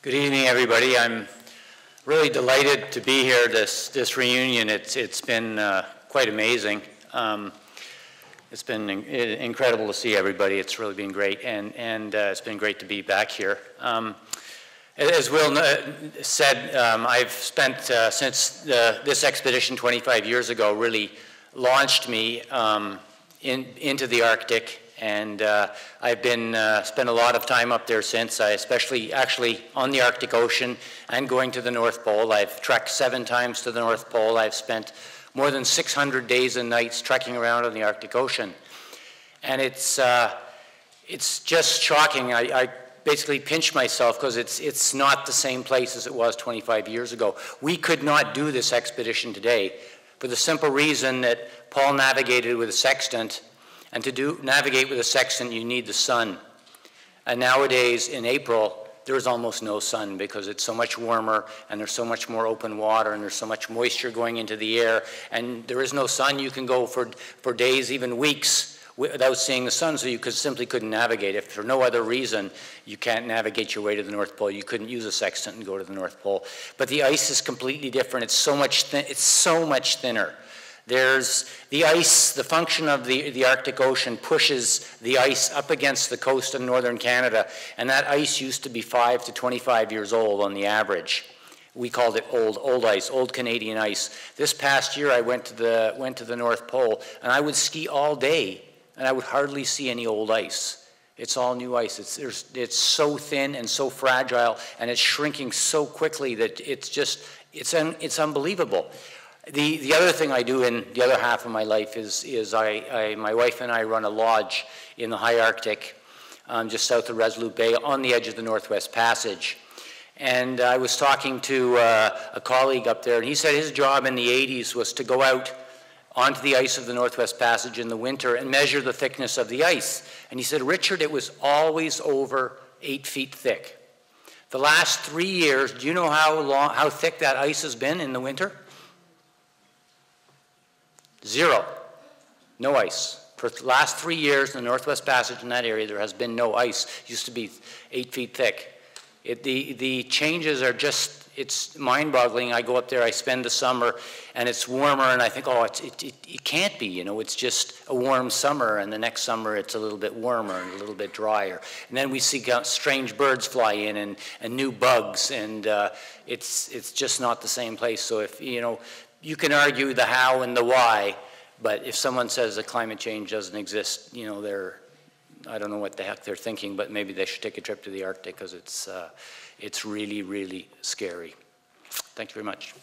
Good evening, everybody. I'm really delighted to be here. This reunion, it's been quite amazing. It's been incredible to see everybody. It's really been great, and it's been great to be back here. As Will said, I've spent since this expedition 25 years ago really launched me into the Arctic. And I've been spent a lot of time up there since, especially actually on the Arctic Ocean and going to the North Pole. I've trekked 7 times to the North Pole. I've spent more than 600 days and nights trekking around on the Arctic Ocean. And it's just shocking. I basically pinch myself because it's not the same place as it was 25 years ago. We could not do this expedition today for the simple reason that Paul navigated with a sextant. And to navigate with a sextant, you need the sun. And nowadays, in April, there's almost no sun because it's so much warmer and there's so much more open water and there's so much moisture going into the air. And there is no sun. You can go for days, even weeks, without seeing the sun, so you simply couldn't navigate. If for no other reason you can't navigate your way to the North Pole, you couldn't use a sextant and go to the North Pole. But the ice is completely different. It's so much thinner. There's the ice, the function of the Arctic Ocean pushes the ice up against the coast of northern Canada, and that ice used to be 5 to 25 years old on the average. We called it old ice, old Canadian ice. This past year I went to the North Pole, and I would ski all day, and I would hardly see any old ice. It's all new ice. It's so thin and so fragile, and it's shrinking so quickly that it's unbelievable. The other thing I do in the other half of my life is my wife and I run a lodge in the high Arctic, just south of Resolute Bay, on the edge of the Northwest Passage. And I was talking to a colleague up there, and he said his job in the 80s was to go out onto the ice of the Northwest Passage in the winter and measure the thickness of the ice. And he said, Richard, it was always over 8 feet thick. The last 3 years, do you know how thick that ice has been in the winter? 0. No ice. For the last 3 years in the Northwest Passage in that area, there has been no ice. It used to be 8 feet thick. The changes are just, it's mind-boggling. I go up there, I spend the summer, and it's warmer, and I think, oh, it can't be, you know, it's just a warm summer, and the next summer it's a little bit warmer and a little bit drier. And then we see strange birds fly in and new bugs, and it's just not the same place. So if, you know, you can argue the how and the why, but if someone says that climate change doesn't exist, you know, I don't know what the heck they're thinking, but maybe they should take a trip to the Arctic because it's really, really scary. Thank you very much.